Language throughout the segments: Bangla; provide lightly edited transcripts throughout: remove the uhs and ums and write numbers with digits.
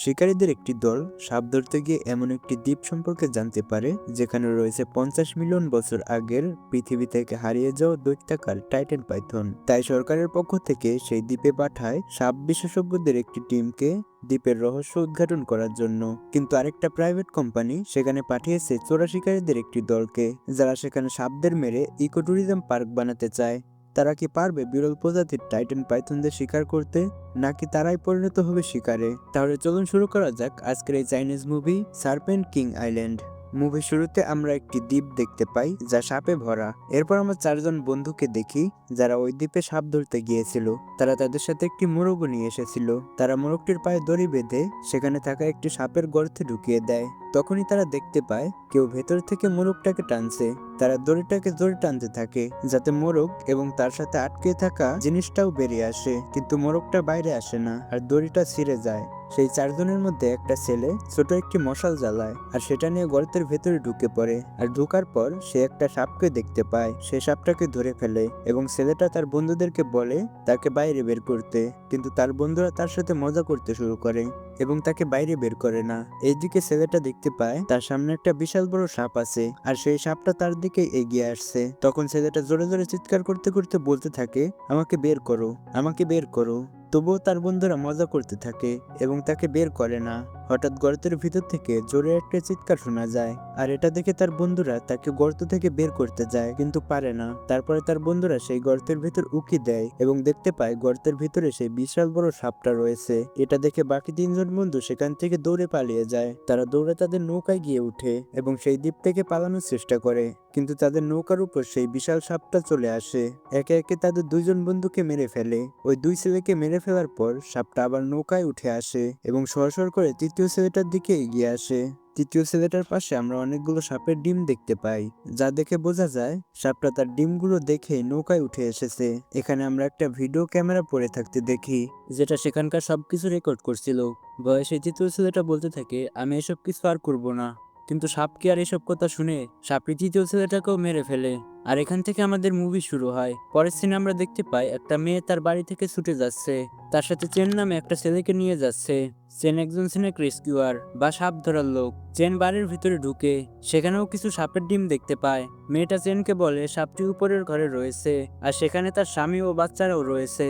শিকারীদের একটি দল সাপ ধরতে গিয়ে এমন একটি দ্বীপ সম্পর্কে জানতে পারে যেখানে রয়েছে 50 মিলিয়ন বছর আগের পৃথিবী থেকে হারিয়ে যাওয়া দৈত্যাকার টাইটান পাইথন। তাই সরকারের পক্ষ থেকে সেই দ্বীপে পাঠায় সাপ বিশেষজ্ঞদের একটি টিমকে দ্বীপের রহস্য উদ্ঘাটন করার জন্য। কিন্তু আরেকটা প্রাইভেট কোম্পানি সেখানে পাঠিয়েছে চোরা শিকারীদের একটি দলকে, যারা সেখানে সাপদের মেরে ইকো ট্যুরিজম পার্ক বানাতে চায়। তারা কি পারবে বিরল প্রজাতির টাইটান পাইথনদের শিকার করতে, নাকি তারাই পরিণত হবে শিকারে? তাহলে চলুন শুরু করা যাক আজকের এই Chinese movie serpent king island. মুভির শুরুতে আমরা একটি দ্বীপ দেখতে পাই যা সাপে ভরা। এরপর আমরা চারজন বন্ধুকে দেখি যারা ওই দ্বীপে সাপ ধরতে গিয়েছিল। তারা তাদের সাথে একটি মোরগও নিয়ে এসেছিল। তারা মোরগটির পায়ে দড়ি বেঁধে সেখানে থাকা একটি সাপের গর্তে ঢুকিয়ে দেয়। তখনই তারা দেখতে পায় কেউ ভেতর থেকে মোরগটাকে টানছে। তারা দড়িটাকে জোরে টানতে থাকে যাতে মোরগ এবং তার সাথে আটকে থাকা জিনিসটাও বেরিয়ে আসে, কিন্তু মোরগটা বাইরে আসে না আর দড়িটা ছিঁড়ে যায়। সেই চারজনের মধ্যে একটা ছেলে ছোট একটি মশাল জ্বালায় আর সেটা নিয়ে গর্তের ভেতরে ঢুকে পড়ে। আর ঢোকার পর সে একটা সাপকে দেখতে পায়। সে সাপটাকে ধরে ফেলে এবং ছেলেটা তার বন্ধুদেরকে বলে তাকে বাইরে বের করতে, কিন্তু তার বন্ধুরা তার সাথে মজা করতে শুরু করে এবং তাকে বাইরে বের করে না। এইদিকে ছেলেটা দেখতে পায় তার সামনে একটা বিশাল বড় সাপ আছে আর সেই সাপটা তার দিকে এগিয়ে আসছে। তখন ছেলেটা জোরে জোরে চিৎকার করতে করতে বলতে থাকে, আমাকে বের করো, আমাকে বের করো। তবুও তার বন্ধুরা মজা করতে থাকে এবং তাকে বের করে না। হঠাৎ গর্তের ভিতর থেকে জোরে একটা চিৎকার শোনা যায় আর এটা দেখে তার বন্ধুরা তাকে গর্ত থেকে বের করতে যায়, কিন্তু পারে না। তারপরে তার বন্ধুরা সেই গর্তের ভিতর উকি দেয় এবং দেখতে পায় গর্তের ভিতরে সেই বিশাল বড় সাপটা রয়েছে। এটা দেখে বাকি তিনজন বন্ধু সেখান থেকে দৌড়ে পালিয়ে যায়। তারা দৌড়ে তাদের নৌকায় গিয়ে উঠে এবং সেই দ্বীপ থেকে পালানোর চেষ্টা করে, কিন্তু তাদের নৌকার উপর সেই বিশাল সাপটা চলে আসে। একে একে তাদের দুইজন বন্ধুকে মেরে ফেলে। ওই দুই ছেলেকে মেরে ফেলার পর সাপটা আবার নৌকায় উঠে আসে এবং সরসর করে তৃতীয় ছেলেটার দিকে এগিয়ে আসে। তৃতীয় ছেলেটার পাশে আমরা অনেকগুলো সাপের ডিম দেখতে পাই, যা দেখে বোঝা যায় সাপটা তার ডিমগুলো দেখে নৌকায় উঠে এসেছে। এখানে আমরা একটা ভিডিও ক্যামেরা পড়ে থাকতে দেখি, যেটা সেখানকার সবকিছু রেকর্ড করছিল। বয়সে তৃতীয় ছেলেটা বলতে থাকে, আমি এসব কিছু আর করবো না। কিন্তু সাপ কি আর এসব কথা শুনে? সাপটি তৃতীয় ছেলেটাকেও মেরে ফেলে। আর এখান থেকে আমাদের মুভি শুরু হয়। পরের সিনে আমরা দেখতে পাই একটা মেয়ে তার বাড়ি থেকে ছুটে যাচ্ছে। তার সাথে চেন নামে একটা ছেলেকে নিয়ে যাচ্ছে। চেন একজন সিনেক রেস্কিউয়ার বা সাপ ধরার লোক। চেন বাড়ির ভিতরে ঢুকে সেখানেও কিছু সাপের ডিম দেখতে পায়। মেয়েটা চেনকে বলে সাপটি উপরের ঘরে রয়েছে আর সেখানে তার স্বামী ও বাচ্চারাও রয়েছে।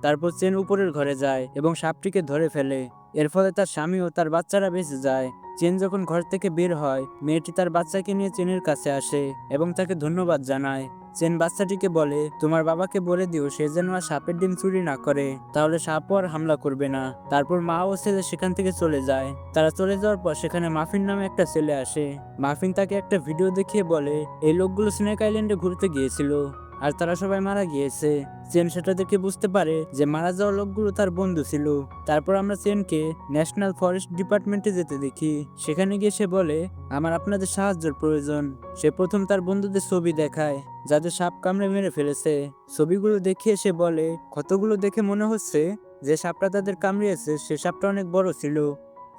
তারপর চেন উপরের ঘরে যায় এবং সাপটিকে ধরে ফেলে। এর ফলে তার স্বামী ও তার বাচ্চারা বেঁচে যায়। চেন যখন ঘর থেকে বের হয়, মেয়েটি তার বাচ্চাকে নিয়ে চেনের কাছে আসে এবং তাকে ধন্যবাদ জানায়। চেন বাচ্চাটিকে বলে, তোমার বাবাকে বলে দিও সে যেন আর সাপের ডিম চুরি না করে, তাহলে সাপও আর হামলা করবে না। তারপর মা ও ছেলে সেখান থেকে চলে যায়। তারা চলে যাওয়ার পর সেখানে মাফিন নামে একটা ছেলে আসে। মাফিন তাকে একটা ভিডিও দেখিয়ে বলে এই লোকগুলো স্নেক আইল্যান্ডে ঘুরতে গিয়েছিল আর তারা সবাই মারা গিয়েছে। চেন সেটা দেখে বুঝতে পারে যে মারা যাওয়া লোকগুলো তার বন্ধু ছিল। তারপর আমরা চেনকে ন্যাশনাল ফরেস্ট ডিপার্টমেন্টে যেতে দেখি। সেখানে গিয়ে সে বলে, আমার আপনাদের সাহায্যের প্রয়োজন। সে প্রথম তার বন্ধুদের ছবি দেখায় যাদের সাপ কামড়ে মেরে ফেলেছে। ছবিগুলো দেখিয়ে সে বলে, ক্ষতগুলো দেখে মনে হচ্ছে যে সাপটা তাদের কামড়িয়েছে সে সাপটা অনেক বড় ছিল।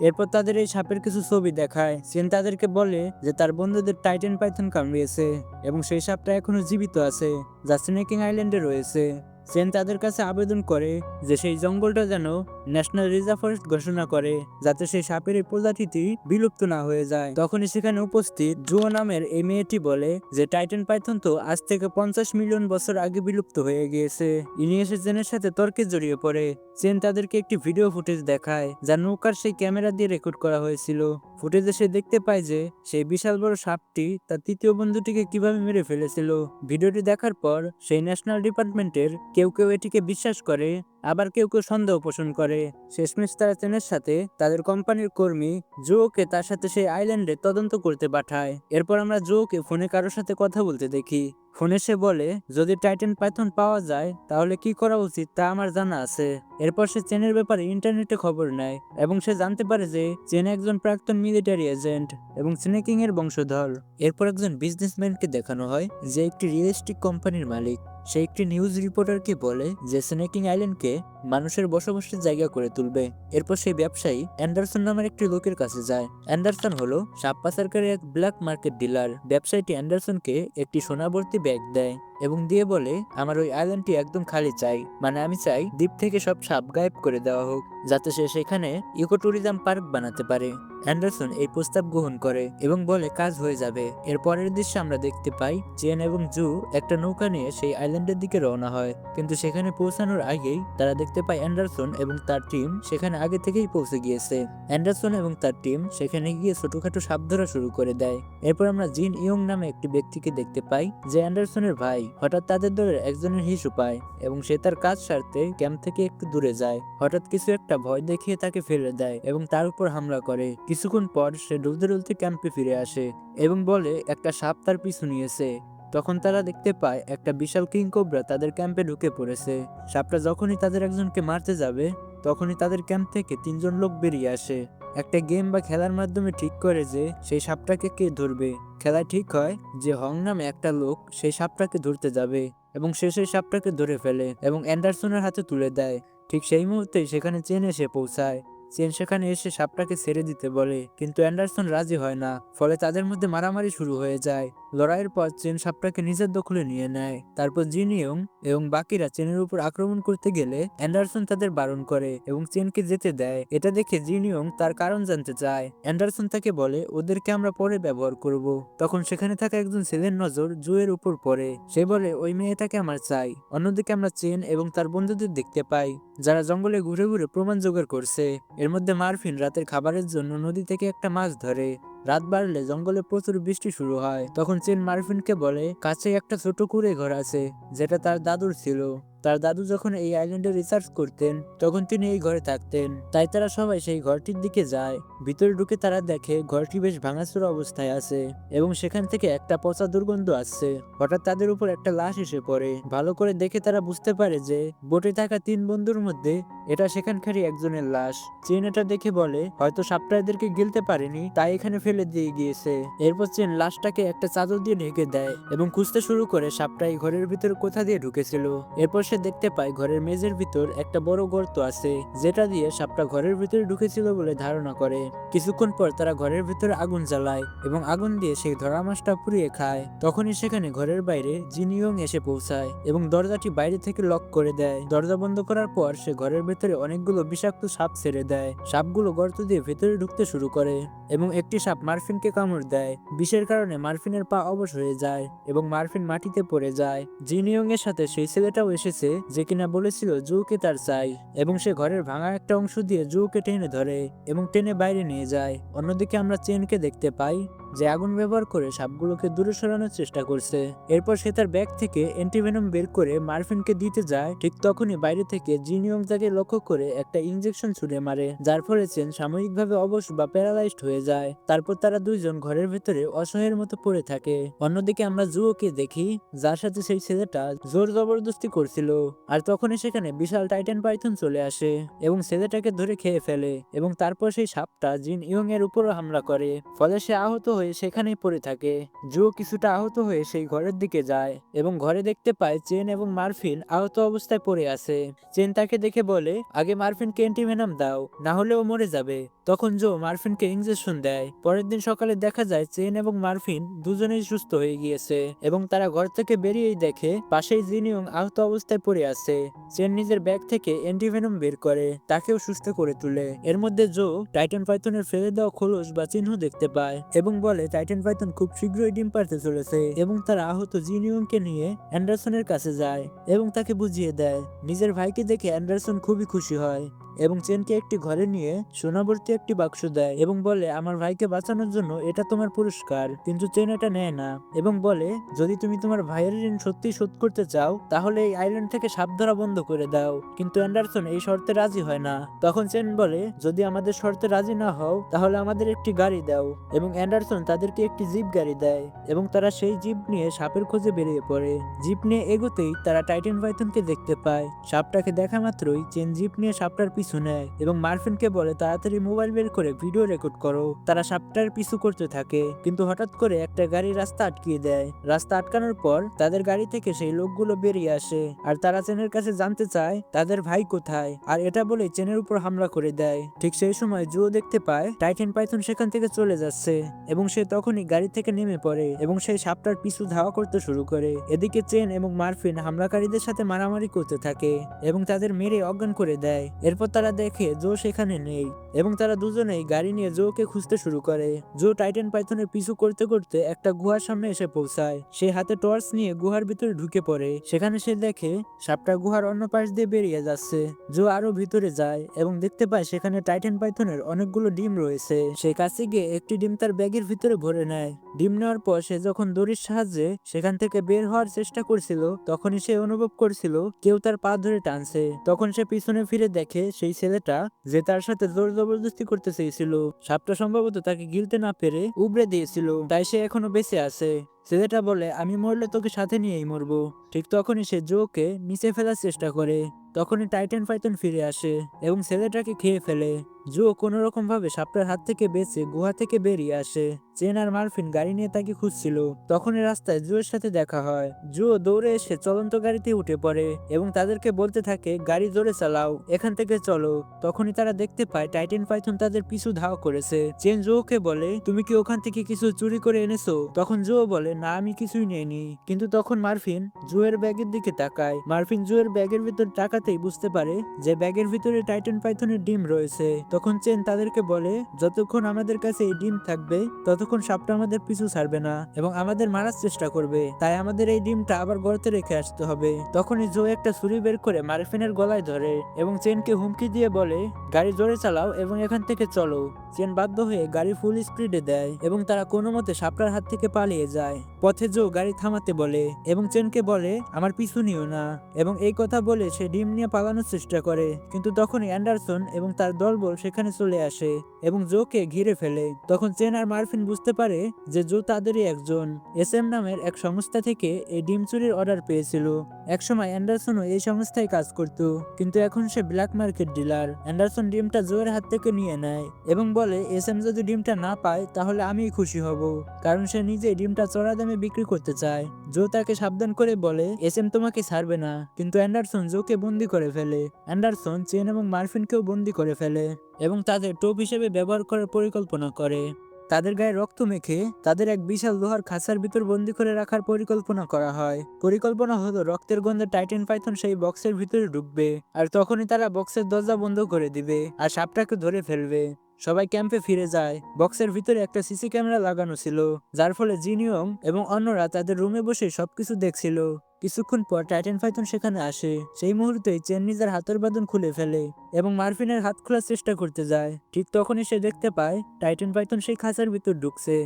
এরপর তাদের এই সাপের কিছু ছবি দেখায়। চেন তাদেরকে বলে যে তার বন্ধুদের টাইটান পাইথন কামড়িয়েছে এবং সেই সাপটা এখনো জীবিত আছে, যা স্নেকিং আইল্যান্ডে রয়েছে। চেন তাদের কাছে আবেদন করে যে সেই জঙ্গলটা যেন ন্যাশনাল রিজার্ভ ফরেস্ট ঘোষণা করে, যাতে সেই সাপের এই প্রজাতিটি বিলুপ্ত না হয়ে যায়। তখনই সেখানে উপস্থিত জুও নামের এই মেয়েটি বলে যে টাইটান পাইথন তো আজ থেকে 50 মিলিয়ন বছর আগে বিলুপ্ত হয়ে গিয়েছে। ইনি এসে চেনের সাথে তর্কে জড়িয়ে পড়ে। চেন তাদেরকে একটি ভিডিও ফুটেজ দেখায় যা নৌকার সেই ক্যামেরা দিয়ে রেকর্ড করা হয়েছিল। ফুটেজে সে দেখতে পায় যে সেই বিশাল বড় সাপটি তার তৃতীয় বন্ধুটিকে কিভাবে মেরে ফেলেছিল। ভিডিওটি দেখার পর সেই ন্যাশনাল ডিপার্টমেন্টের কেউ কেউ এটিকে বিশ্বাস করে, আবার কেউ কেউ সন্দেহ পোষণ করে। শেষমেশ তারা চেনের সাথে তাদের কোম্পানির কর্মী জোকে তার সাথে সেই আইল্যান্ডে তদন্ত করতে পাঠায়। এরপর আমরা জোকে ফোনে কারোর সাথে কথা বলতে দেখি। ফোনে সে বলে, যদি টাইটান পাইথন পাওয়া যায় তাহলে কি করা উচিত তা আমার জানা আছে। এরপর সে চেনের ব্যাপারে ইন্টারনেটে খবর নেয় এবং সে জানতে পারে যে চেন একজন প্রাক্তন মিলিটারি এজেন্ট এবং স্নেকিং এর বংশধর। এরপর একজন বিজনেসম্যানকে দেখানো হয় যে একটি রিয়েলিস্টিক কোম্পানির মালিক। সে একটি নিউজ রিপোর্টারকে বলে যে স্নেকিং আইল্যান্ডকে মানুষের বসবাসের জায়গা করে তুলবে। এরপর সেই ব্যবসায়ী অ্যান্ডারসন নামের একটি লোকের কাছে যায়। অ্যান্ডারসন হলো সাপ পাচারকারী এক ব্ল্যাক মার্কেট ডিলার। ব্যবসায়ীটি অ্যান্ডারসনকে একটি সোনাভর্তি ব্যাগ দেয় এবং দিয়ে বলে, আমার ওই আইল্যান্ডটি একদম খালি চাই, মানে আমি চাই দ্বীপ থেকে সব সাপ গায়েব করে দেওয়া হোক, যাতে সে সেখানে ইকো ট্যুরিজম পার্ক বানাতে পারে। অ্যান্ডারসন এই প্রস্তাব গ্রহণ করে এবং বলে কাজ হয়ে যাবে। এর পরের দৃশ্যে আমরা দেখতে পাই চেন এবং জু একটা নৌকা নিয়ে সেই আইল্যান্ডের দিকে রওনা হয়, কিন্তু সেখানে পৌঁছানোর আগেই তারা দেখতে পায় অ্যান্ডারসন এবং তার টিম সেখানে আগে থেকেই পৌঁছে গিয়েছে। অ্যান্ডারসন এবং তার টিম সেখানে গিয়ে ছোটখাটো সাপ ধরা শুরু করে দেয়। এরপর আমরা জিন ইয়ং নামে একটি ব্যক্তিকে দেখতে পাই, যে অ্যান্ডারসনের ভাই। হঠাৎ তাদের দলের একজনের হিসু পায় এবং সে তার কাজ সারতে ক্যাম্প থেকে একটু দূরে যায়। হঠাৎ কিছু একটা ভয় দেখিয়ে তাকে ফেলে দেয় এবং তার উপর হামলা করে। কিছুক্ষণ পর সে ডুলতে ডুলতে ক্যাম্পে ফিরে আসে এবং বলে একটা সাপ তার পিছু নিয়েছে। তখন তারা দেখতে পায় একটা বিশাল কিং কোবরা তাদের ক্যাম্পে ঢুকে পড়েছে। সাপটা যখনই তাদের একজনকে মারতে যাবে, তখনই তাদের ক্যাম্প থেকে 3জন লোক বেরিয়ে আসে। একটা গেম বা খেলার মাধ্যমে ঠিক করে যে সেই সাপটাকে কে ধরবে। খেলায় ঠিক হয় যে হং নামে একটা লোক সেই সাপটাকে ধরতে যাবে এবং সে সেই সাপটাকে ধরে ফেলে এবং অ্যান্ডারসনের হাতে তুলে দেয়। ঠিক সেই মুহূর্তেই সেখানে চেন এসে পৌঁছায়। চেন সেখানে এসে সাপটাকে ছেড়ে দিতে বলে, কিন্তু অ্যান্ডারসন রাজি হয় না। ফলে তাদের মধ্যে মারামারি শুরু হয়ে যায়। লড়াইয়ের পর চেন সাপটাকে নিজের দখলে নিয়ে নেয়। তারপর জিন ইয়ং এবং বাকিরা চেনের উপর আক্রমণ করতে গেলে অ্যান্ডারসন তাদের বারণ করে এবং চেনকে যেতে দেয়। এটা দেখে জিন ইয়ং তার কারণ জানতে চায়। অ্যান্ডারসন তাকে বলে ওদেরকে আমরা পরে ব্যবহার করব। তখন সেখানে থাকা একজন ছেলের নজর জুয়ের উপর পড়ে। সে বলে ওই মেয়েটাকে আমার চাই। অন্যদিকে আমরা চেন এবং তার বন্ধুদের দেখতে পাই, যারা জঙ্গলে ঘুরে ঘুরে প্রমাণ জোগাড় করছে। এর মধ্যে মার্ফিন রাতের খাবারের জন্য নদী থেকে একটা মাছ ধরে। রাত বাড়লে জঙ্গলে প্রচুর বৃষ্টি শুরু হয়। তখন চেন মার্ফিনকে বলে কাছে একটা ছোট কুঁড়ে ঘর আছে, যেটা তার দাদুর ছিল। তার দাদু যখন এই আইল্যান্ডে রিসার্চ করতেন, তখন তিনি এই ঘরে থাকতেন। তাই তারা সবাই সেই ঘরটির দিকে যায়। ভিতরে ঢুকে তারা দেখে ঘরটি বেশ ভাঙাচোরা অবস্থায় আছে এবং সেখান থেকে একটা পচা দুর্গন্ধ আসছে। হঠাৎ তাদের উপর একটা লাশ এসে পড়ে। ভালো করে দেখে তারা বুঝতে পারে যে বোটে থাকা 3 বন্ধুর মধ্যে এটা সেখানকারই একজনের লাশ। চেন এটা দেখে বলে হয়তো সাপটা এদেরকে গিলতে পারেনি, তাই এখানে ফেলে দিয়ে গিয়েছে। এরপর চেন লাশটাকে একটা চাদর দিয়ে ঢেকে দেয় এবং খুঁজতে শুরু করে সাপটা এই ঘরের ভিতর কোথা দিয়ে ঢুকেছিল। এরপর সে দেখতে পায় ঘরের মেঝের ভিতর একটা বড় গর্ত আছে, যেটা দিয়ে সাপটা ঘরের ভিতরে ঢুকেছিল বলে ধারণা করে। কিছুক্ষণ পর তারা ঘরের ভিতরে আগুন জ্বালায় এবং আগুন দিয়ে সেই ধরা মাছটা পুড়িয়ে খায়। তখনই সেখানে ঘরের বাইরে জিন ইয়ং এসে পৌঁছায় এবং দরজাটি বাইরে থেকে লক করে দেয়। দরজা বন্ধ করার পর সে ঘরের ভেতরে অনেকগুলো বিষাক্ত সাপ ছেড়ে দেয়। সাপগুলো গর্ত দিয়ে ভেতরে ঢুকতে শুরু করে এবং একটি সাপ মার্ফিনকে কামড় দেয়। বিষের কারণে মার্ফিনের পা অবশ হয়ে যায় এবং মার্ফিন মাটিতে পড়ে যায়। জিন ইয়ং এর সাথে সেই ছেলেটাও এসেছে, যে কিনা বলেছিল জুকে তার চাই, এবং সে ঘরের ভাঙা একটা অংশ দিয়ে জুকে টেনে ধরে এবং টেনে বাইরে নিয়ে যায়। অন্যদিকে আমরা চেনকে দেখতে পাই, যে আগুন ব্যবহার করে সাপগুলোকে দূরে সরানোর চেষ্টা করছে। এরপর সে তার ব্যাগ থেকে অ্যান্টিভেনম বের করে মার্ফিনকে দিতে যায়। ঠিক তখনই বাইরে থেকে জিন ইয়ং তাকে লক্ষ্য করে একটা ইনজেকশন ছুড়ে মারে, যার ফলে চেন সাময়িকভাবে অবশ বা প্যারালাইজড হয়ে যায়। তারপর তারা দুইজন ঘরের ভেতরে অসহায়ের মতো পড়ে থাকে। অন্যদিকে আমরা জুওকে দেখি, যার সাথে সেই ছেলেটা জোর জবরদস্তি করছিল। আর তখনই সেখানে বিশাল টাইটান পাইথন চলে আসে এবং ছেলেটাকে ধরে খেয়ে ফেলে এবং তারপর সেই সাপটা জিন ইয়ং এর উপরও হামলা করে। ফলে সে আহত হয়ে সেখানেই পড়ে থাকে। জুও কিছুটা আহত হয়ে সেই ঘরের দিকে যায় এবং ঘরে দেখতে পায় চেন এবং মার্ফিন আহত অবস্থায় পড়ে আছে। চেন তাকে দেখে বলে আগে মার্ফিনকে অ্যান্টিভেনাম দাও, না হলে ও মরে যাবে। তখন জো মার্ফিনকে ইনজেকশন দেয়। পরের দিন সকালে দেখা যায় চেন এবং মার্ফিন দুজনেই সুস্থ হয়ে গিয়েছে এবং তারা ঘর থেকে বেরিয়েই দেখে পাশেই জিন ইয়ং আহত অবস্থায় পড়ে আছে। চেন নিজের ব্যাগ থেকে অ্যান্টিভেনম বের করে তাকেও সুস্থ করে তুলে। এর মধ্যে জো টাইটান পাইথনের ফেলে দেওয়া খোলস বা চিহ্ন দেখতে পায় এবং বলে টাইটান পাইথন খুব শীঘ্রই ডিম পাড়তে চলেছে। এবং তারা আহত জিন ইয়ংকে নিয়ে অ্যান্ডারসনের কাছে যায় এবং তাকে বুঝিয়ে দেয়। নিজের ভাইকে দেখে অ্যান্ডারসন খুবই খুশি হয় এবং চেনকে একটি ঘরে নিয়ে সোনাভর্তি একটি বাক্স দেয় এবং বলে আমার ভাইকে বাঁচানোর জন্য এটা তোমার পুরস্কার। কিন্তু চেন এটা নেয় না এবং বলে যদি তুমি তোমার ভাইয়ের ঋণ সত্যি শোধ করতে চাও, তাহলে এই আইল্যান্ড থেকে সাপ ধরা বন্ধ করে দাও। কিন্তু অ্যান্ডারসন এই শর্তে রাজি হয় না। তখন চেন বলে যদি আমাদের শর্তে রাজি না হও, তাহলে আমাদের একটি গাড়ি দাও। এবং অ্যান্ডারসন তাদেরকে একটি জিপ গাড়ি দেয় এবং তারা সেই জিপ নিয়ে সাপের খোঁজে বেরিয়ে পড়ে। জিপ নিয়ে এগোতেই তারা টাইটান পাইথনকে দেখতে পায়। সাপটাকে দেখা মাত্রই চেন জিপ নিয়ে সাপটার পিছনে পিছু নেয় এবং মার্ফিনকে বলে তাড়াতাড়ি মোবাইল বের করে ভিডিও রেকর্ড করো। তারা সাপটার পিছু করতে থাকে, কিন্তু হঠাৎ করে একটা গাড়ি রাস্তা আটকিয়ে দেয়। রাস্তা আটকানোর পর তাদের গাড়ি থেকে সেই লোকগুলো বেরিয়ে আসে আর তারা চেনের কাছে জানতে চায় তাদের ভাই কোথায়, আর এটা বলে চেনের উপর হামলা করে দেয়। ঠিক সেই সময় জুও দেখতে পায় টাইটান পাইথন সেখান থেকে চলে যাচ্ছে এবং সে তখনই গাড়ি থেকে নেমে পড়ে এবং সেই সাপটার পিছু ধাওয়া করতে শুরু করে। এদিকে চেন এবং মার্ফিন হামলাকারীদের সাথে মারামারি করতে থাকে এবং তাদের মেরে অজ্ঞান করে দেয়। এরপর তারা দেখে জো সেখানে নেই এবং তারা দুজনেই গাড়ি নিয়ে জোকে খুঁজতে শুরু করে। জো টাইটান পাইথনের পিছু করতে করতে একটা গুহার সামনে এসে পৌঁছায়। সে হাতে টর্চ নিয়ে গুহার ভিতরে ঢুকে পড়ে। সেখানে সে দেখে সাপটা গুহার অন্য পাশ দিয়ে বেরিয়ে যাচ্ছে। জো আরো ভিতরে যায় এবং দেখতে পায় সেখানে টাইটান পাইথনের অনেকগুলো ডিম রয়েছে। সে কাছে গিয়ে একটি ডিম তার ব্যাগের ভিতরে ভরে নেয়। ডিম নেওয়ার পর সে যখন দড়ির সাহায্যে সেখান থেকে বের হওয়ার চেষ্টা করছিল, তখনই সে অনুভব করছিল কেউ তার পা ধরে টানছে। তখন সে পিছনে ফিরে দেখে সেই ছেলেটা যে তার সাথে জোর জবরদস্তি করতে চেয়েছিল। সাপটা সম্ভবত তাকে গিলতে না পেরে উবড়ে দিয়েছিল, তাই সে এখনো বেঁচে আছে। ছেলেটা বলে, আমি মরলে তোকে সাথে নিয়েই মরবো। ঠিক তখনই সে জোকে নিচে ফেলার চেষ্টা করে। তখনই টাইটান পাইথন ফিরে আসে এবং ছেলেটাকে খেয়ে ফেলে। জো কোনো রকম ভাবে সাপটার হাত থেকে বেঁচে গুহা থেকে বেরিয়ে আসে। চেন আর মার্ফিন গাড়ি নিয়ে তাকে খুঁজছিল। তখনই রাস্তায় জোয়ের সাথে দেখা হয়। জো দৌড়ে এসে চলন্ত গাড়িতে উঠে পড়ে এবং তাদেরকে বলতে থাকে গাড়ি জোরে চালাও, এখান থেকে চলো। তখনই তারা দেখতে পায় টাইটান পাইথন তাদের পিছু ধাওয়া করেছে। চেন জোকে বলে, তুমি কি ওখান থেকে কিছু চুরি করে এনেছো? তখন জো বলে, না, আমি কিছুই নেইনি। কিন্তু তখন মার্ফিন জোয়ের ব্যাগের দিকে তাকায়। মার্ফিন জোয়ের ব্যাগের ভিতর তাকাতেই বুঝতে পারে যে ব্যাগের ভিতরে টাইটান পাইথনের ডিম রয়েছে। তখন চেন তাদেরকে বলে, যতক্ষণ আমাদের কাছে এই ডিম থাকবে ততক্ষণ সাপটা আমাদের পিছু ছাড়বে না এবং আমাদের মারার চেষ্টা করবে, তাই আমাদের এই ডিমটা আবার গর্তে রেখে আসতে হবে। তখনই জো একটা ছুরি বের করে মার্ফিনের গলায় ধরে এবং চেনকে হুমকি দিয়ে বলে, গাড়ি জোরে চালাও এবং এখান থেকে চলো। চেন বাধ্য হয়ে গাড়ি ফুল স্পিডে দেয় এবং তারা কোনো মতে সাপটার হাত থেকে পালিয়ে যায়। পথে জো গাড়ি থামাতে বলে এবং চেনকে বলে, আমার পিছু নিও না, এবং এই কথা বলে সে ডিম নিয়ে পালানোর চেষ্টা করে। কিন্তু তখনই অ্যান্ডারসন এবং তার দলবল সেখানে চলে আসে এবং জোকে ঘিরে ফেলে। তখন চেন আর মার্ফিন বুঝতে পারে যে জো তাদেরই একজন। SM নামের এক সংস্থা থেকে এই ডিম চুরির অর্ডার পেয়েছিল। একসময় অ্যান্ডারসনও এই সংস্থায় কাজ করত, কিন্তু এখন সে ব্ল্যাক মার্কেট ডিলার। অ্যান্ডারসন ডিমটা জোয়ের হাত থেকে নিয়ে নেয় এবং বলে, SM যদি ডিমটা না পায় তাহলে আমিই খুশি হব, কারণ সে নিজে ডিমটা চড়া দামে বিক্রি করতে চায়। জো তাকে সাবধান করে বলে, SM তোমাকে ছাড়বে না। কিন্তু অ্যান্ডারসন জোকে বন্দি করে ফেলে। অ্যান্ডারসন চেন এবং মার্ফিনকেও বন্দি করে ফেলে এবং তাদের টোপ হিসেবে ব্যবহার করার পরিকল্পনা করে। তাদের গায়ে রক্ত মেখে তাদের এক বিশাল লোহার খাঁচার ভিতর বন্দি করে রাখার পরিকল্পনা করা হয়। পরিকল্পনা হলো রক্তের গন্ধে টাইটান পাইথন সেই বক্সের ভিতরে ঢুকবে আর তখনই তারা বক্সের দরজা বন্ধ করে দিবে আর সাপটাকে ধরে ফেলবে। সবাই ক্যাম্পে ফিরে যায়। বক্সের ভিতরে একটা সিসি ক্যামেরা লাগানো ছিল, যার ফলে জিনিয়ং এবং অন্যরা তাদের রুমে বসে সবকিছু দেখছিল। কিছুক্ষণ পর টাইটান পাইথন সেখানে আসে। সেই মুহূর্তেই চেন নিজের হাতের বাঁধন খুলে ফেলে এবং মার্ফিনের হাত খোলার চেষ্টা করতে যায়। ঠিক তখনই সে দেখতে পায় টাইটান পাইথন সেই খাঁচার ভিতর ঢুকছে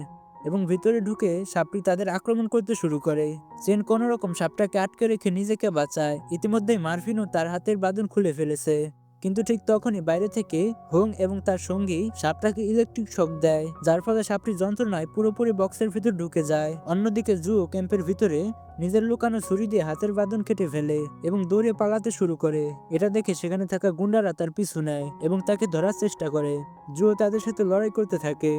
এবং ভিতরে ঢুকে সাপটি তাদের আক্রমণ করতে শুরু করে। চেন কোনো রকম সাপটাকে আটকে রেখে নিজেকে বাঁচায়। ইতিমধ্যেই মার্ফিনও তার হাতের বাঁধন খুলে ফেলেছে। কিন্তু ঠিক তখনই বাইরে থেকে হোং এবং তার সঙ্গী সাপটাকে ইলেকট্রিক শক দেয়, যার ফলে সাপটি যন্ত্রণায় পুরোপুরি বক্সের ভিতর ঢুকে যায়। অন্যদিকে জুও ক্যাম্পের ভিতরে নিজের লুকানো ছুরি দিয়ে হাতের বাঁধন কেটে ফেলে এবং দৌড়ে পালাতে শুরু করে। এটা দেখে সেখানে থাকা গুন্ডারা তার পিছু নেয় এবং তাকে ধরার চেষ্টা করে। জুও তাদের সাথে লড়াই করতে থাকে।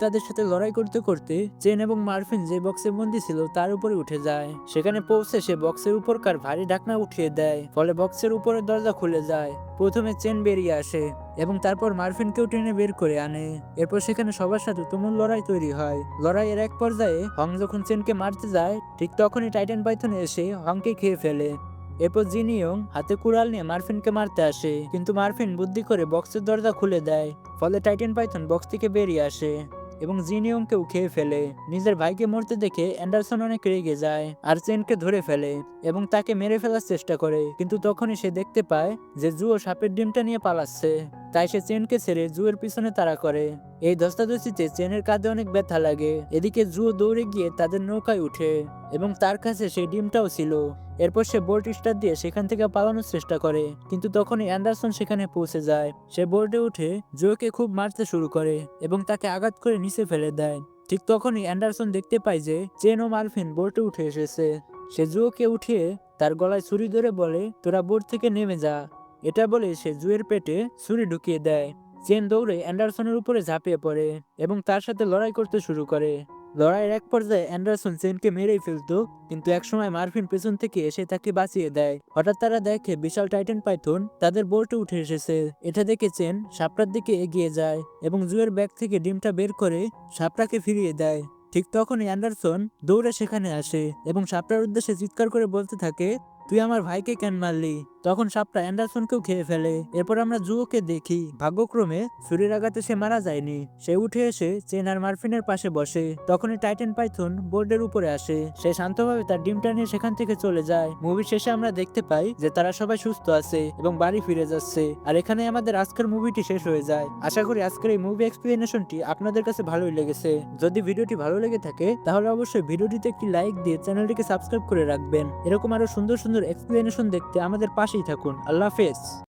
তাদের সাথে লড়াই করতে করতে চেন এবং মার্ফিন যে বক্সে বন্দি ছিল তার উপরে উঠে যায়। সেখানে পৌঁছে সে বক্সের উপরকার ভারী ঢাকনা উঠিয়ে দেয়, ফলে বক্সের উপরের দরজা খুলে যায়। প্রথমে চেন বেরিয়ে আসে এবং তারপর মার্ফিনকেও টেনে বের করে আনে। এরপর সেখানে সবার সাথে তুমুল লড়াই তৈরি হয়। লড়াইয়ের এক পর্যায়ে হং যখন চেনকে মারতে যায়, ঠিক তখনই টাইটান পাইথন এসে হংকে খেয়ে ফেলে। এরপর জিনিয়ং হাতে কুড়াল নিয়ে মার্ফিনকে মারতে আসে, কিন্তু মার্ফিন বুদ্ধি করে বক্সের দরজা খুলে দেয়, ফলে টাইটান পাইথন বক্স থেকে বেরিয়ে আসে এবং জিনিয়ংকেও খেয়ে ফেলে। নিজের ভাইকে মরতে দেখে অ্যান্ডারসন অনেক রেগে যায় আর চেনকে ধরে ফেলে এবং তাকে মেরে ফেলার চেষ্টা করে। কিন্তু তখনই সে দেখতে পায় যে জুও সাপের ডিমটা নিয়ে পালাচ্ছে, তাই সে চেনকে ছেড়ে জুয়ের পিছনে তাড়া করে। এই ধস্তাধস্তিতে চেনের কাঁধে অনেক ব্যথা লাগে। এদিকে জুও দৌড়ে গিয়ে তাদের নৌকায় উঠে এবং তার কাছে সেই ডিমটাও ছিল। এরপর সে বোট স্টার্ট দিয়ে সেখান থেকে পালানোর চেষ্টা করে, কিন্তু তখনই অ্যান্ডারসন সেখানে পৌঁছে যায়। সে বোর্ডে উঠে জুয়োকে খুব মারতে শুরু করে এবং তাকে আঘাত করে নিচে ফেলে দেয়। ঠিক তখনই অ্যান্ডারসন দেখতে পায় যে চেন ও মার্ফিন বোটে উঠে এসেছে। সে জুয়োকে উঠিয়ে তার গলায় ছুরি ধরে বলে, তোরা বোট থেকে নেমে যা। এটা বলে সে জুয়ের পেটে ছুরি ঢুকিয়ে দেয়। চেন দৌড়ে অ্যান্ডারসনের উপরে ঝাঁপিয়ে পড়ে এবং তার সাথে লড়াই করতে শুরু করে। লড়াইয়ের এক পর্যায়ে অ্যান্ডারসন চেনকে মেরেই ফেলতো, কিন্তু একসময় মার্ভিন পেছন থেকে এসে তাকে বাঁচিয়ে দেয়। হঠাৎ তারা দেখে বিশাল টাইটান পাইথন তাদের বোটে উঠে এসেছে। এটা দেখে চেন সাপটার দিকে এগিয়ে যায় এবং জুয়ের ব্যাগ থেকে ডিমটা বের করে সাপটাকে ফিরিয়ে দেয়। ঠিক তখনই অ্যান্ডারসন দৌড়ে সেখানে আসে এবং সাপটার উদ্দেশ্যে চিৎকার করে বলতে থাকে, তুই আমার ভাইকে কেন মারলি? তখন সাপটা অ্যান্ডারসনকেও খেয়ে ফেলে। এরপর আমরা জুয়োকে দেখি ভাগ্যক্রমে ছুরির আঘাতে সে মারা যায়নি। সে উঠে এসে চেন আর মার্ফিনের পাশে বসে। তখনই টাইটান পাইথন বোর্ডের উপরে আসে। সে শান্তভাবে তার ডিমটা নিয়ে সেখান থেকে চলে যায়। মুভির শেষে আমরা দেখতে পাই যে তারা সবাই সুস্থ আছে এবং বাড়ি ফিরে যাচ্ছে। আর এখানে আমাদের আজকের মুভিটি শেষ হয়ে যায়। আশা করি আজকের এই মুভি এক্সপ্লেনেশনটি আপনাদের কাছে ভালোই লেগেছে। যদি ভিডিওটি ভালো লেগে থাকে তাহলে অবশ্যই ভিডিওটিতে একটি লাইক দিয়ে চ্যানেলটিকে সাবস্ক্রাইব করে রাখবেন। এরকম আরো সুন্দর সুন্দর এক্সপ্লেনেশন দেখতে আমাদের পাশেই থাকুন। আল্লাহ হাফেজ।